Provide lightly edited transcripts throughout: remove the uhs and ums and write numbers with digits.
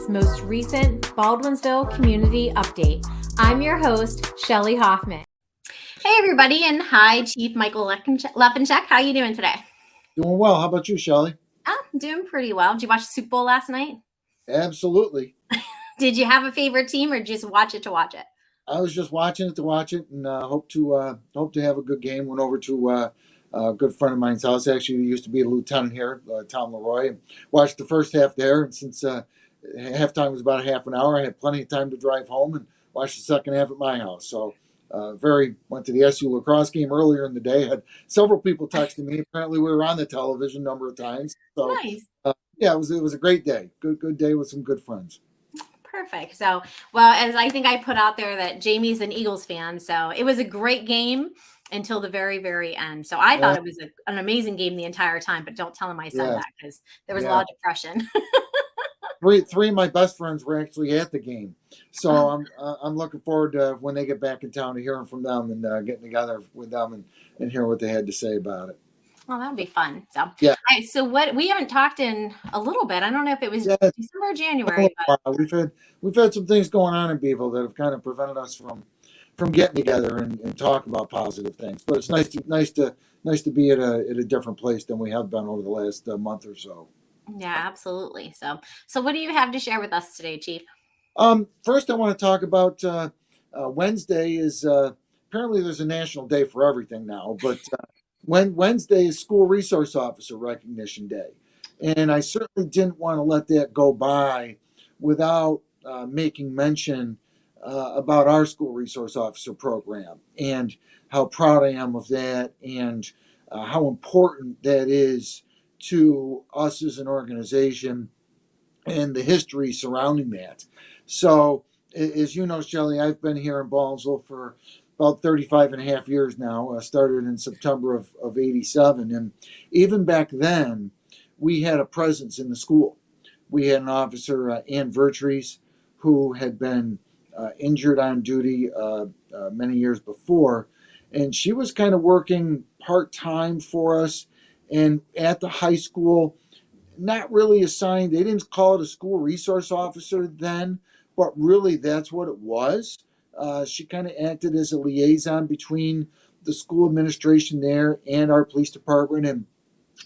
PAC-B's most recent Baldwinsville Community Update. I'm your host, Shelley Hoffman. Hey everybody, and hi Chief Michael Lefancheck. How are you doing today? Doing well. How about you, Shelley? I'm doing pretty well. Did you watch the Super Bowl last night? Absolutely. Did you have a favorite team or just watch it to watch it? I was just watching it to watch it, and hope to have a good game. Went over to a good friend of mine's house. Actually, he used to be a lieutenant here, Tom Leroy, and watched the first half there. And since halftime was about a half an hour, I had plenty of time to drive home and watch the second half at my house. So, went to the SU lacrosse game earlier in the day. Had several people texting me. Apparently, we were on the television a number of times. So, nice. Yeah, it was a great day. Good day with some good friends. Perfect. So, well, as I think I put out there that Jamie's an Eagles fan, so it was a great game until the very, very end. So I thought it was an amazing game the entire time, but don't tell him I said that because there was a lot of depression. Three of my best friends were actually at the game, so I'm looking forward to when they get back in town to hearing from them and getting together with them and hearing what they had to say about it. Well, that'll be fun. So, yeah. All right, so what we haven't talked in a little bit. I don't know if it was December or January. But we've had some things going on in Beeville that have kind of prevented us from getting together and talk about positive things. But it's nice to be at a different place than we have been over the last month or so. Yeah, absolutely. So what do you have to share with us today, Chief? First, I want to talk about Wednesday is apparently there's a national day for everything now, but Wednesday is School Resource Officer Recognition Day. And I certainly didn't want to let that go by without making mention about our School Resource Officer program and how proud I am of that and how important that is to us as an organization and the history surrounding that. So, as you know, Shelley, I've been here in Baldwinsville for about 35 and a half years now. I started in September of 87. And even back then, we had a presence in the school. We had an officer, Ann Vertrees, who had been injured on duty many years before. And she was kind of working part-time for us. And at the high school, not really assigned, they didn't call it a school resource officer then, but really that's what it was. She kind of acted as a liaison between the school administration there and our police department and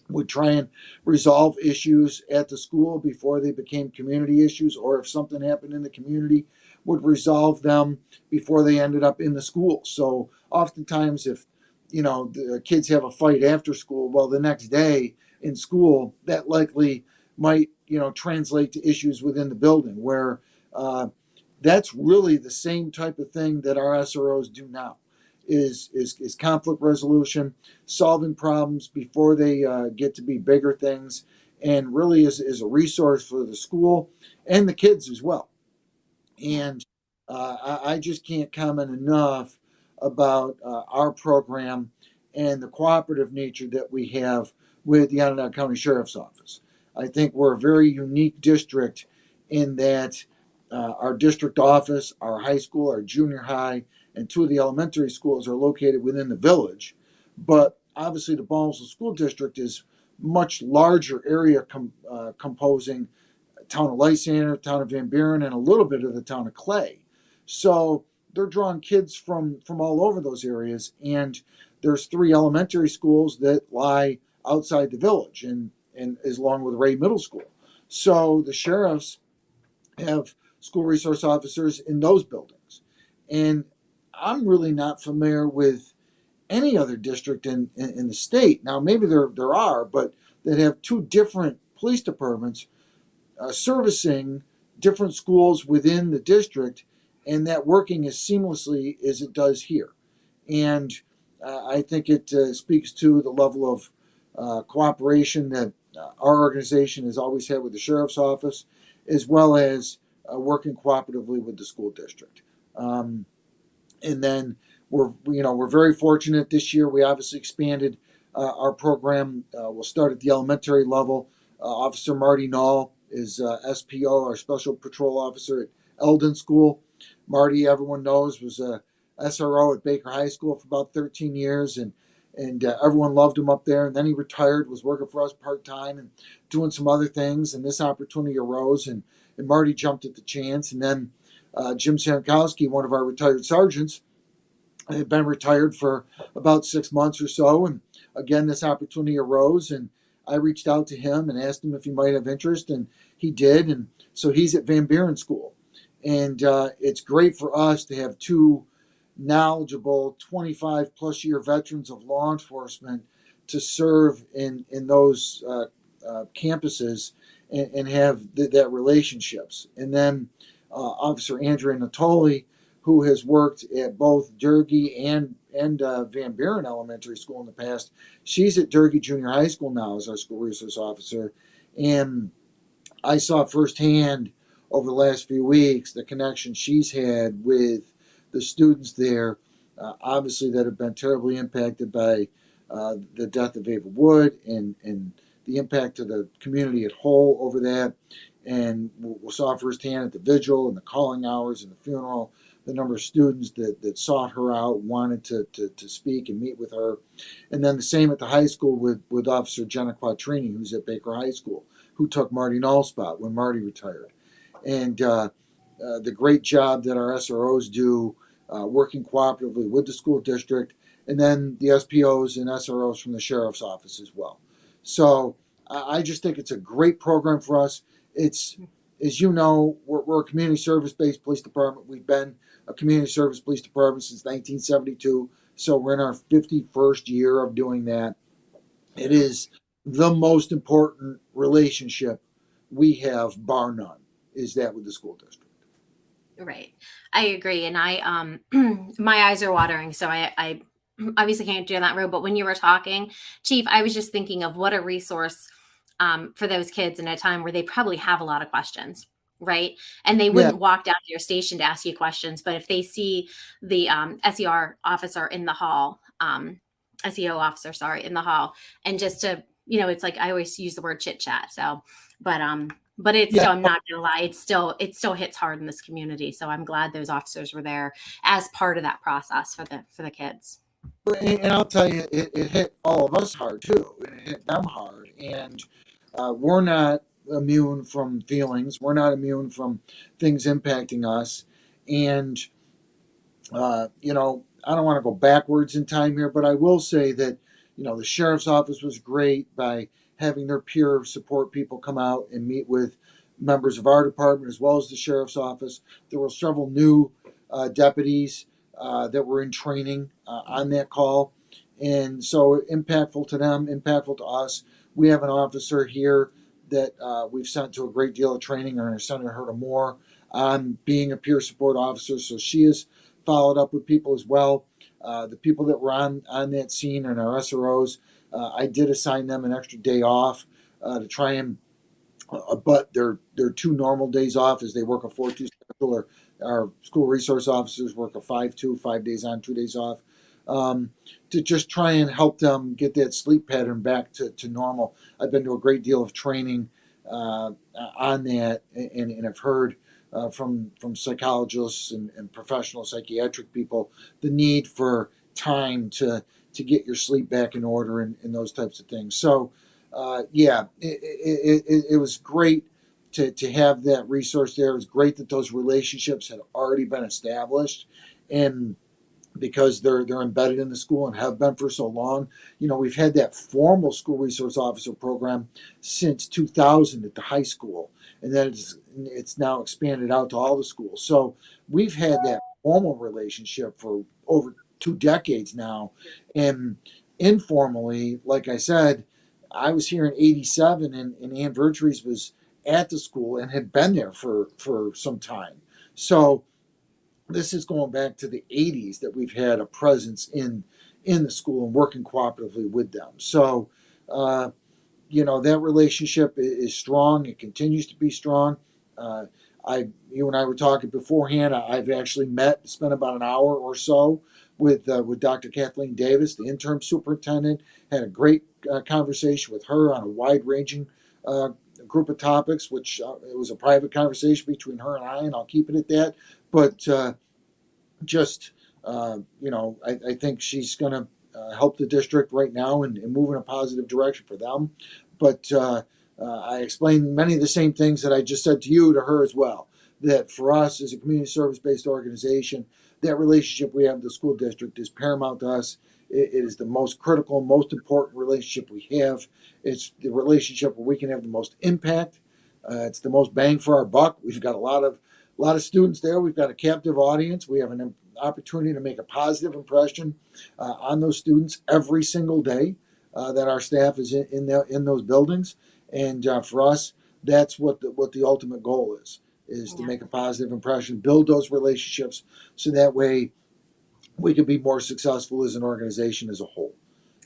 would try and resolve issues at the school before they became community issues, or if something happened in the community, would resolve them before they ended up in the school. So oftentimes if, the kids have a fight after school, well, the next day in school, that likely might, translate to issues within the building where that's really the same type of thing that our SROs do now is conflict resolution, solving problems before they get to be bigger things, and really is a resource for the school and the kids as well. And I just can't comment enough about our program and the cooperative nature that we have with the Onondaga County Sheriff's Office. I think we're a very unique district in that our district office, our high school, our junior high, and two of the elementary schools are located within the village. But obviously the Baldwinsville School District is much larger area composing town of Lysander, town of Van Buren, and a little bit of the town of Clay. So they're drawing kids from all over those areas. And there's 3 elementary schools that lie outside the village and is along with Ray Middle School. So the sheriffs have school resource officers in those buildings. And I'm really not familiar with any other district in the state. Now, maybe there are, but that have 2 different police departments servicing different schools within the district, and that working as seamlessly as it does here. And I think it speaks to the level of cooperation that our organization has always had with the sheriff's office, as well as working cooperatively with the school district. And then we're very fortunate this year. We obviously expanded our program. We'll start at the elementary level. Officer Marty Knoll is SPO, our Special Patrol Officer at Eldon School. Marty, everyone knows, was a SRO at Baker High School for about 13 years, and everyone loved him up there. And then he retired, was working for us part-time and doing some other things. And this opportunity arose, and and Marty jumped at the chance. And then Jim Sankowski, one of our retired sergeants, had been retired for about 6 months or so. And again, this opportunity arose, and I reached out to him and asked him if he might have interest, and he did. And so he's at Van Buren School. And it's great for us to have two knowledgeable 25 plus year veterans of law enforcement to serve in those campuses and have that relationships. And then Officer Andrea Natoli, who has worked at both Durgee and Van Buren Elementary School in the past. She's at Durgee Junior High School now as our school resource officer. And I saw firsthand over the last few weeks the connection she's had with the students there, obviously that have been terribly impacted by the death of Ava Wood and the impact to the community at whole over that. And we saw firsthand at the vigil and the calling hours and the funeral the number of students that sought her out, wanted to speak and meet with her. And then the same at the high school with Officer Jenna Quattrini, who's at Baker High School, who took Marty Null's spot when Marty retired. And the great job that our SROs do working cooperatively with the school district, and then the SPOs and SROs from the sheriff's office as well. So I just think it's a great program for us. It's, as you know, we're a community service-based police department. We've been a community service police department since 1972, so we're in our 51st year of doing that. It is the most important relationship we have, bar none, is that with the school district. Right. I agree. And my eyes are watering. So I obviously can't do that road. But when you were talking, Chief, I was just thinking of what a resource for those kids in a time where they probably have a lot of questions. Right. And they Yeah, wouldn't walk down to your station to ask you questions. But if they see the SER officer in the hall, SEO officer, sorry, in the hall, and just to, it's like I always use the word chit chat. So, but it's yeah. still, I'm not gonna lie, it still hits hard in this community. So I'm glad those officers were there as part of that process for the kids. And I'll tell you, it hit all of us hard too. It hit them hard. And we're not immune from feelings. We're not immune from things impacting us. And I don't want to go backwards in time here, but I will say that, the sheriff's office was great by having their peer support people come out and meet with members of our department as well as the sheriff's office. There were several new deputies that were in training on that call. And so impactful to them, impactful to us. We have an officer here that we've sent to a great deal of training, and are sending her to more on being a peer support officer. So she is followed up with people as well. The people that were on that scene and our SROs, I did assign them an extra day off to try and, but they're 2 normal days off as they work a 4-2 schedule, or our school resource officers work a 5-2, 5 days on, 2 days off, to just try and help them get that sleep pattern back to normal. I've been to a great deal of training on that, and I've heard from psychologists and professional psychiatric people the need for time to get your sleep back in order and those types of things. So it was great to have that resource there. It was great that those relationships had already been established, and because they're embedded in the school and have been for so long. We've had that formal school resource officer program since 2000 at the high school, and then it's now expanded out to all the schools. So we've had that formal relationship for over 2 decades now, and informally, like I said, I was here in '87, and Ann Vertrees was at the school and had been there for some time. So this is going back to the '80s that we've had a presence in the school and working cooperatively with them. So, that relationship is strong. It continues to be strong. You and I were talking beforehand. I've actually spent about an hour or so with Dr. Kathleen Davis, the interim superintendent. Had a great conversation with her on a wide-ranging group of topics, which it was a private conversation between her and I'll keep it at that. But just I think she's going to help the district right now and move in a positive direction for them. But I explained many of the same things that I just said to you to her as well. That for us as a community service based organization, that relationship we have with the school district is paramount to us. It is the most critical, most important relationship we have. It's the relationship where we can have the most impact. It's the most bang for our buck. We've got a lot of students there. We've got a captive audience. We have an opportunity to make a positive impression on those students every single day that our staff is in those buildings. And for us, that's what the ultimate goal is to Yeah. make a positive impression, build those relationships, so that way we can be more successful as an organization as a whole.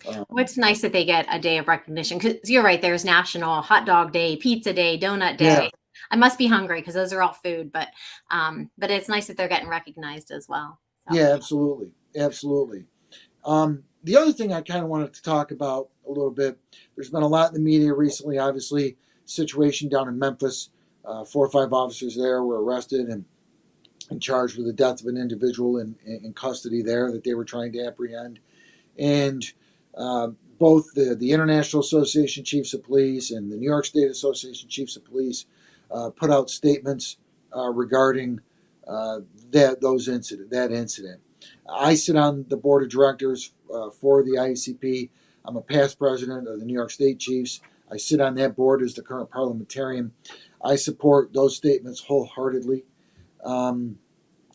Well, it's nice that they get a day of recognition because you're right. There's National Hot Dog Day, Pizza Day, Donut Yeah, Day. I must be hungry because those are all food, but it's nice that they're getting recognized as well. So yeah, absolutely, absolutely. The other thing I kind of wanted to talk about a little bit, there's been a lot in the media recently, obviously, situation down in Memphis. 4 or 5 officers there were arrested and charged with the death of an individual in custody there that they were trying to apprehend. And uh, both the International Association Chiefs of Police and the New York State Association Chiefs of Police put out statements regarding uh, that incident. I sit on the board of directors for the IACP. I'm a past president of the New York State Chiefs. I sit on that board as the current parliamentarian. I support those statements wholeheartedly. Um,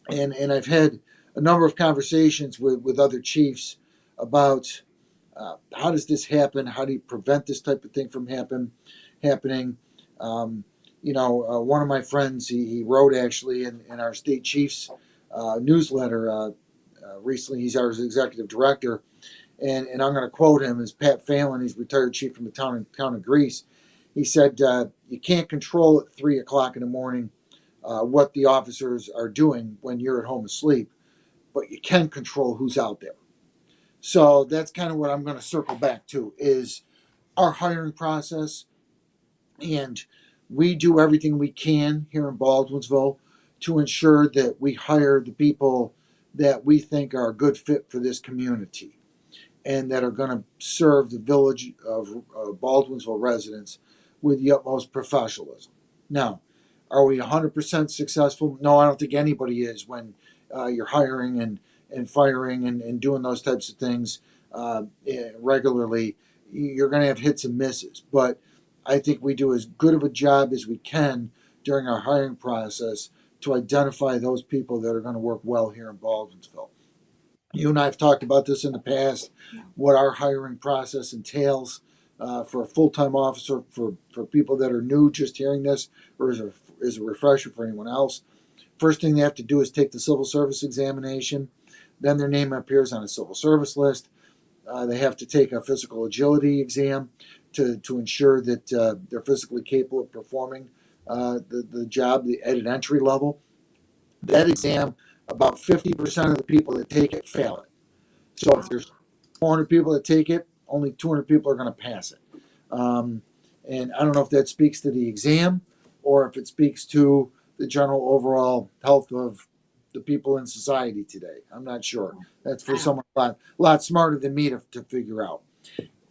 and I've had a number of conversations with other chiefs about how does this happen? How do you prevent this type of thing from happening? Um, one of my friends, he wrote actually in our state chiefs newsletter recently. He's our executive director, and I'm going to quote him as Pat Phelan. He's retired chief from the town of Greece. He said, "You can't control at 3 o'clock in the morning what the officers are doing when you're at home asleep, but you can control who's out there." So that's kind of what I'm going to circle back to is our hiring process, and we do everything we can here in Baldwinsville to ensure that we hire the people that we think are a good fit for this community and that are going to serve the village of Baldwinsville residents with the utmost professionalism. Now, are we 100% successful? No, I don't think anybody is when you're hiring and firing and doing those types of things regularly. You're going to have hits and misses. But I think we do as good of a job as we can during our hiring process to identify those people that are going to work well here in Baldwinsville. You and I have talked about this in the past, what our hiring process entails for a full time officer, for people that are new just hearing this, or as a refresher for anyone else. First thing they have to do is take the civil service examination. Then their name appears on a civil service list. They have to take a physical agility exam to ensure that they're physically capable of performing the job at an entry level. That exam, about 50% of the people that take it fail it. So if there's 400 people that take it, only 200 people are going to pass it. Um, and I don't know if that speaks to the exam or if it speaks to the general overall health of the people in society today. I'm not sure. That's for someone a lot smarter than me to figure out.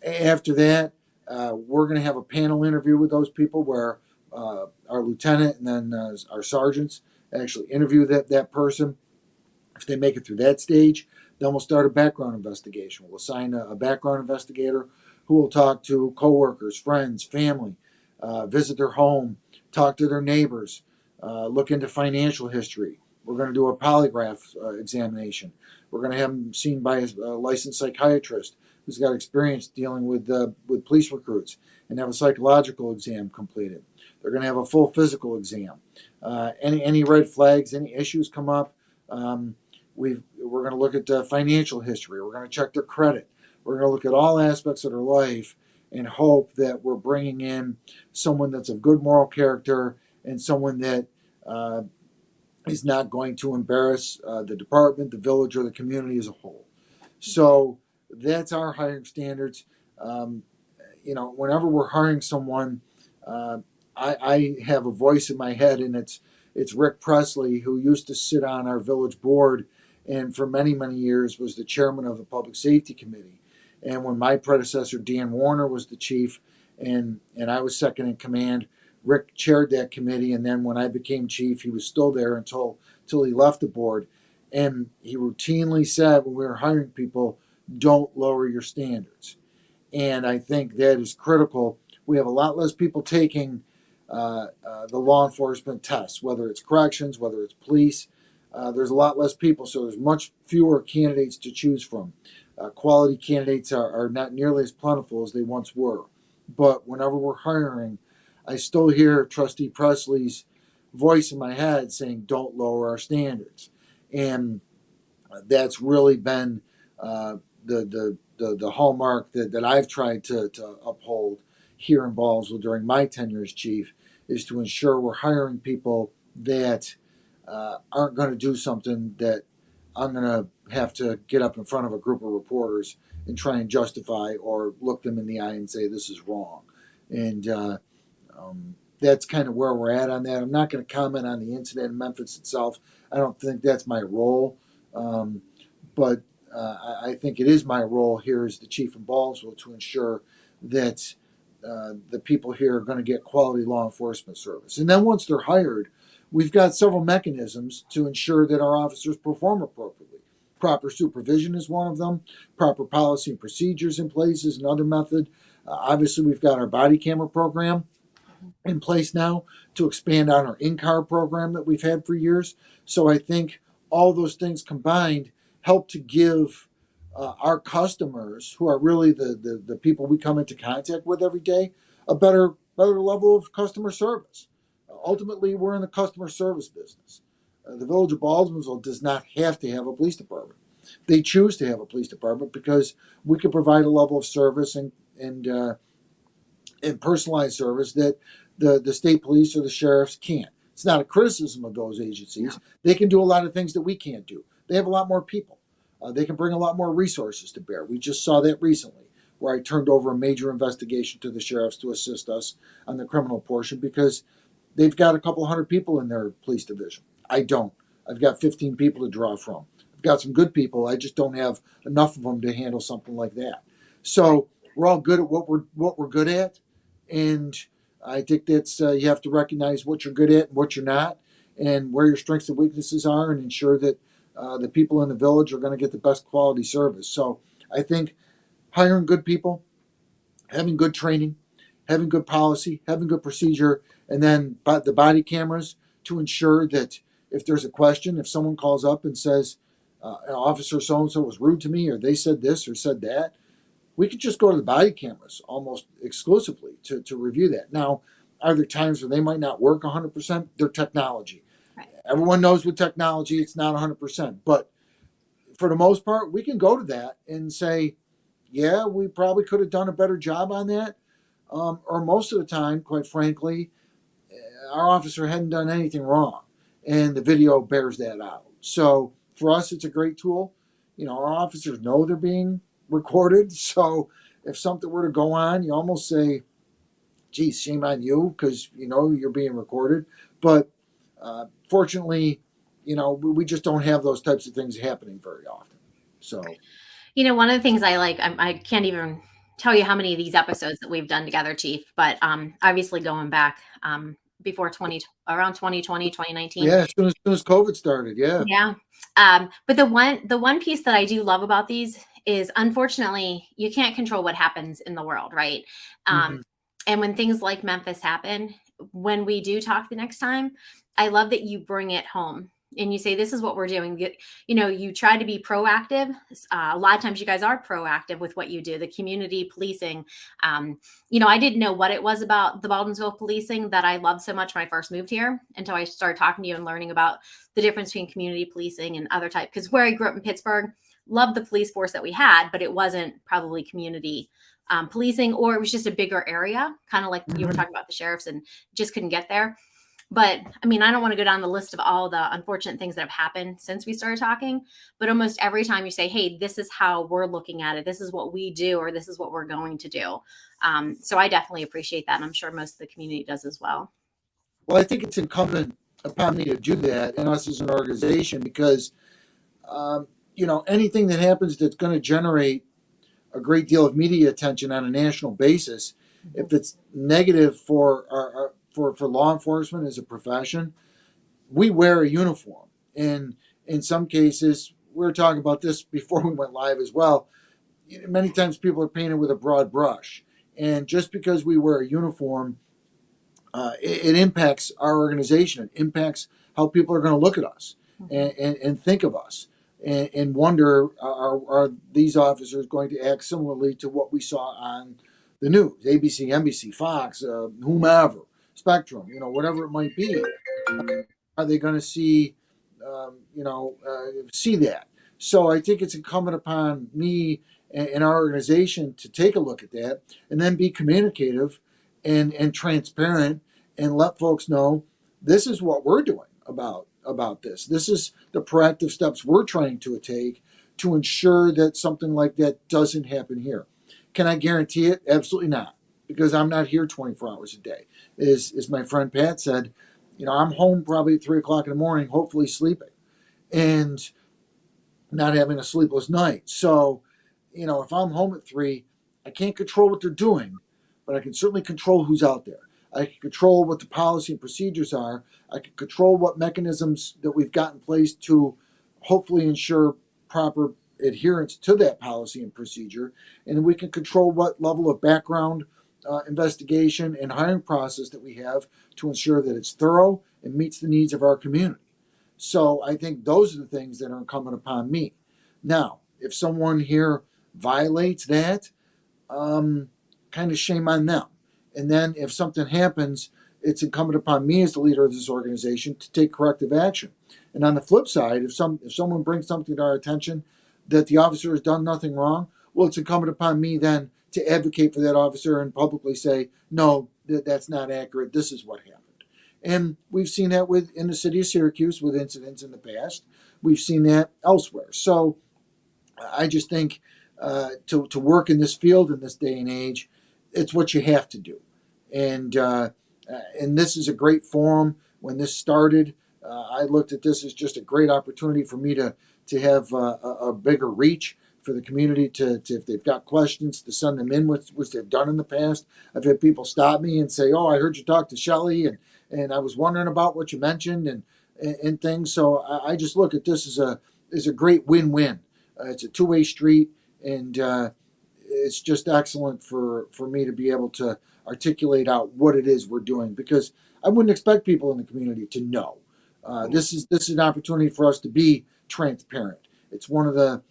After that, we're going to have a panel interview with those people where our lieutenant and then our sergeants actually interview that person. If they make it through that stage, then we'll start a background investigation. We'll assign a background investigator who will talk to coworkers, friends, family, visit their home, talk to their neighbors, look into financial history. We're going to do a polygraph examination. We're going to have them seen by a licensed psychiatrist who's got experience dealing with police recruits and have a psychological exam completed. They're going to have a full physical exam. Any red flags, any issues come up, um, we're going to look at financial history. We're going to check their credit. We're going to look at all aspects of their life and hope that we're bringing in someone that's of good moral character and someone that uh, is not going to embarrass the department, the village, or the community as a whole. So that's our hiring standards. Um, Whenever we're hiring someone, uh, I have a voice in my head, and it's Rick Presley, who used to sit on our village board, and for many many years was the chairman of the public safety committee. And when my predecessor Dan Warner was the chief, and I was second in command. Rick chaired that committee, and then when I became chief, he was still there until he left the board. And he routinely said when we were hiring people, don't lower your standards. And I think that is critical. We have a lot less people taking the law enforcement tests, whether it's corrections, whether it's police. There's a lot less people, so there's much fewer candidates to choose from. Quality candidates are not nearly as plentiful as they once were. But whenever we're hiring, I still hear Trustee Presley's voice in my head saying, don't lower our standards. And that's really been the hallmark that I've tried to uphold here in Ballsville during my tenure as chief, is to ensure we're hiring people that aren't going to do something that I'm going to have to get up in front of a group of reporters and try and justify or look them in the eye and say this is wrong. And that's kind of where we're at on that. I'm not going to comment on the incident in Memphis itself. I don't think that's my role. But I think it is my role here as the chief in Ballsville to ensure that the people here are going to get quality law enforcement service. And then once they're hired, we've got several mechanisms to ensure that our officers perform appropriately. Proper supervision is one of them. Proper policy and procedures in place is another method. Obviously, we've got our body camera program in place now to expand on our in-car program that we've had for years. So I think all those things combined help to give our customers, who are really the people we come into contact with every day, a better level of customer service. Ultimately, we're in the customer service business. The Village of Baldwinsville does not have to have a police department. They choose to have a police department because we can provide a level of service and personalized service that the state police or the sheriffs can't. It's not a criticism of those agencies. No. They can do a lot of things that we can't do. They have a lot more people. They can bring a lot more resources to bear. We just saw that recently, where I turned over a major investigation to the sheriffs to assist us on the criminal portion because they've got a couple hundred people in their police division. I don't. I've got 15 people to draw from. I've got some good people. I just don't have enough of them to handle something like that. So we're all good at what we're good at, and I think that's you have to recognize what you're good at and what you're not, and where your strengths and weaknesses are, and ensure that the people in the village are going to get the best quality service. So I think hiring good people, having good training, having good policy, having good procedure, and then the body cameras to ensure that if there's a question, if someone calls up and says, officer so-and-so was rude to me, or they said this or said that, we could just go to the body cameras almost exclusively to review that. Now, are there times where they might not work 100%? They're technology. Right. Everyone knows with technology, it's not 100%. But for the most part, we can go to that and say, yeah, we probably could have done a better job on that. Or most of the time, quite frankly, our officer hadn't done anything wrong. And the video bears that out. So for us, it's a great tool. You know, our officers know they're being recorded. So if something were to go on, you almost say, geez, shame on you, because, you know, you're being recorded. But fortunately, you know, we just don't have those types of things happening very often. So, you know, one of the things I like, I can't even tell you how many of these episodes that we've done together, Chief, but obviously going back before around 2020, 2019. Yeah, as soon as COVID started, yeah. Yeah. But the one piece that I do love about these is, unfortunately, you can't control what happens in the world, right? And when things like Memphis happen, when we do talk the next time, I love that you bring it home and you say, this is what we're doing. You know, you try to be proactive. A lot of times you guys are proactive with what you do, the community policing. You know, I didn't know what it was about the Baldwinsville policing that I loved so much when I first moved here until I started talking to you and learning about the difference between community policing and other type. Because where I grew up in Pittsburgh, loved the police force that we had, but it wasn't probably community policing, or it was just a bigger area, kind of like you were talking about the sheriffs and just couldn't get there. But I mean, I don't want to go down the list of all the unfortunate things that have happened since we started talking, but almost every time you say, hey, this is how we're looking at it, this is what we do, or this is what we're going to do. So I definitely appreciate that. And I'm sure most of the community does as well. Well, I think it's incumbent upon me to do that, and us as an organization, because, you know, anything that happens that's going to generate a great deal of media attention on a national basis Mhm. If it's negative for for law enforcement as a profession, we wear a uniform. And in some cases, we were talking about this before we went live as well. Many times people are painted with a broad brush. And just because we wear a uniform, it impacts our organization. It impacts how people are going to look at us Mhm. and think of us and wonder are these officers going to act similarly to what we saw on the news, ABC, NBC, Fox, whomever, Spectrum, whatever it might be. Are they going to see that? So I think it's incumbent upon me and our organization to take a look at that and then be communicative and transparent and let folks know this is what we're doing about this. This is the proactive steps we're trying to take to ensure that something like that doesn't happen here. Can I guarantee it? Absolutely not, because I'm not here 24 hours a day. As my friend Pat said, I'm home probably at 3 o'clock in the morning, hopefully sleeping and not having a sleepless night. So, if I'm home at 3, I can't control what they're doing, but I can certainly control who's out there. I can control what the policy and procedures are. I can control what mechanisms that we've got in place to hopefully ensure proper adherence to that policy and procedure. And we can control what level of background investigation and hiring process that we have to ensure that it's thorough and meets the needs of our community. So I think those are the things that are incumbent upon me. Now, if someone here violates that, kind of shame on them. And then if something happens, it's incumbent upon me as the leader of this organization to take corrective action. And on the flip side, if someone brings something to our attention that the officer has done nothing wrong, well, it's incumbent upon me then to advocate for that officer and publicly say, no, that's not accurate. This is what happened. And we've seen that in the city of Syracuse with incidents in the past. We've seen that elsewhere. So I just think to work in this field in this day and age, it's what you have to do. And and this is a great forum. When this started, I looked at this as just a great opportunity for me to have a bigger reach for the community to if they've got questions to send them in, which they've done in the past. I've had people stop me and say, "Oh, I heard you talk to Shelley, and I was wondering about what you mentioned and things." So I just look at this as a great win-win. It's a two-way street, and it's just excellent for me to be able to articulate out what it is we're doing, because I wouldn't expect people in the community to know. Yeah. This is an opportunity for us to be transparent. It's one of the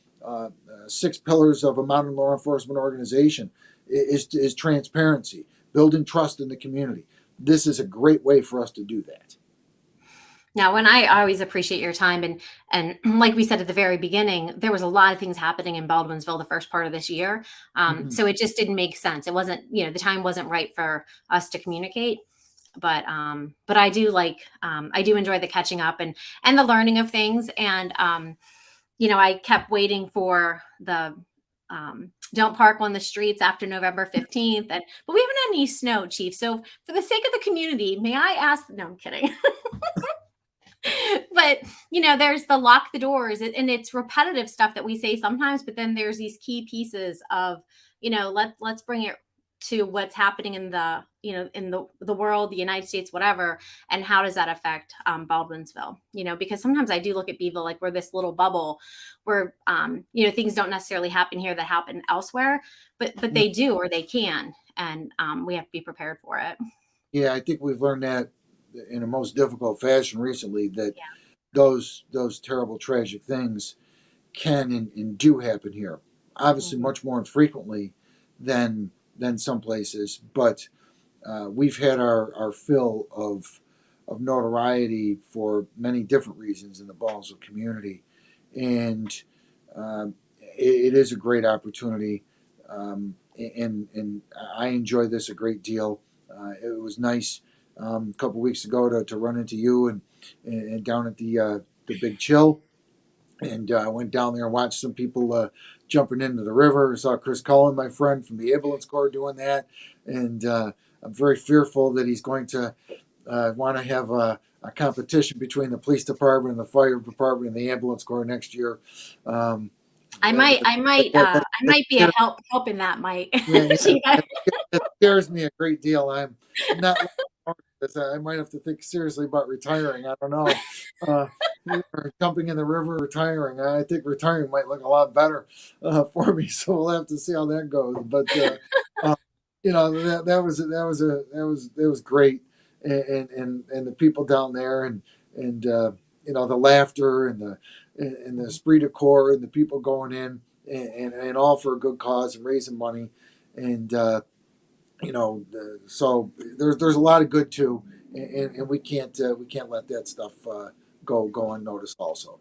6 pillars of a modern law enforcement organization is transparency, building trust in the community. This is a great way for us to do that. Now, when I always appreciate your time, and like we said at the very beginning, there was a lot of things happening in Baldwinsville the first part of this year, Mhm. so it just didn't make sense. It wasn't, the time wasn't right for us to communicate. But I do enjoy the catching up and the learning of things. And I kept waiting for the don't park on the streets after November 15th, but we haven't had any snow, Chief. So for the sake of the community, may I ask? No, I'm kidding. But there's the lock the doors, and it's repetitive stuff that we say sometimes, but then there's these key pieces of let's bring it to what's happening in the world, the United States, whatever, and how does that affect Baldwinsville? Because sometimes I do look at Beeville like we're this little bubble where things don't necessarily happen here that happen elsewhere, but they do, or they can, and we have to be prepared for it. Yeah, I think we've learned that in a most difficult fashion recently, that those terrible tragic things can and do happen here. Obviously, Mhm. much more infrequently than some places, but we've had our fill of notoriety for many different reasons in the Ballsville community, and it is a great opportunity, and I enjoy this a great deal. It was nice a couple weeks ago to run into you and down at the Big Chill, and I went down there and watched some people jumping into the river. I saw Chris Cullen, my friend from the ambulance corps, doing that, and I'm very fearful that he's going to want to have a competition between the police department and the fire department and the ambulance corps next year. Um, I that, might, I that, might, that, uh, that's I might be a help in that, Mike. Yeah, Chief, it scares me a great deal. I'm not looking forward to this. I might have to think seriously about retiring. I don't know. Uh, or jumping in the river, retiring. I think retiring might look a lot better for me. So we'll have to see how that goes. But uh, that was great, and the people down there, and the laughter and the esprit de corps and the people going in and all for a good cause and raising money, and so there's a lot of good too, and we can't let that stuff go unnoticed also.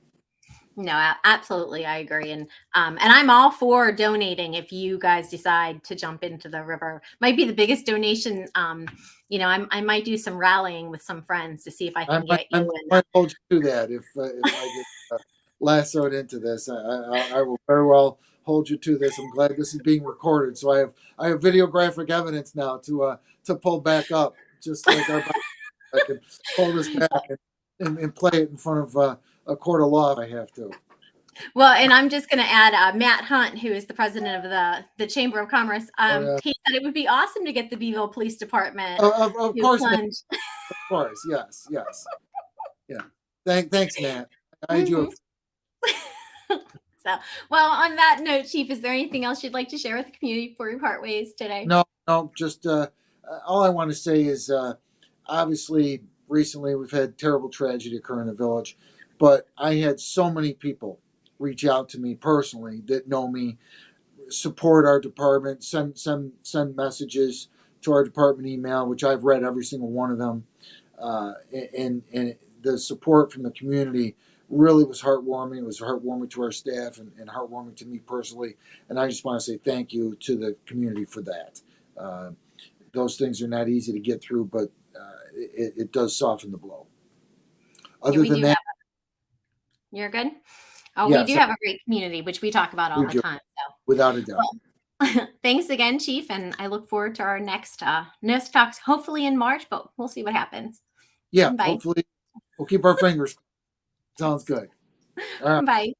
No, absolutely, I agree, and I'm all for donating if you guys decide to jump into the river. Might be the biggest donation. I might do some rallying with some friends to see if I can get I you in. might hold you to that if I get lassoed into this. I will very well hold you to this. I'm glad this is being recorded, so I have videographic evidence now to pull back up, just like I can pull this back and play it in front of a court of law if I have to. Well, and I'm just going to add Matt Hunt, who is the president of the Chamber of Commerce. Oh, yeah. He said it would be awesome to get the Beeville Police Department Of to course, Matt, plunge. of course, yes, yeah. Thanks, Matt. I do. Mhm. So, well, on that note, Chief, is there anything else you'd like to share with the community before we part ways today? No, just all I want to say is obviously recently we've had terrible tragedy occur in the village, but I had so many people reach out to me personally that know me, support our department, send messages to our department email, which I've read every single one of them, and the support from the community really was heartwarming. It was heartwarming to our staff and heartwarming to me personally. And I just want to say thank you to the community for that. Uh, those things are not easy to get through, but it does soften the blow. Yeah, Other than that, you're good. Oh, we do yes, have a great community, which we talk about all we the do, time. So, without a doubt. well, thanks again, Chief, and I look forward to our next talks, hopefully in March, but we'll see what happens. Yeah, Bye. hopefully we'll keep our fingers. Sounds good. All right. Bye.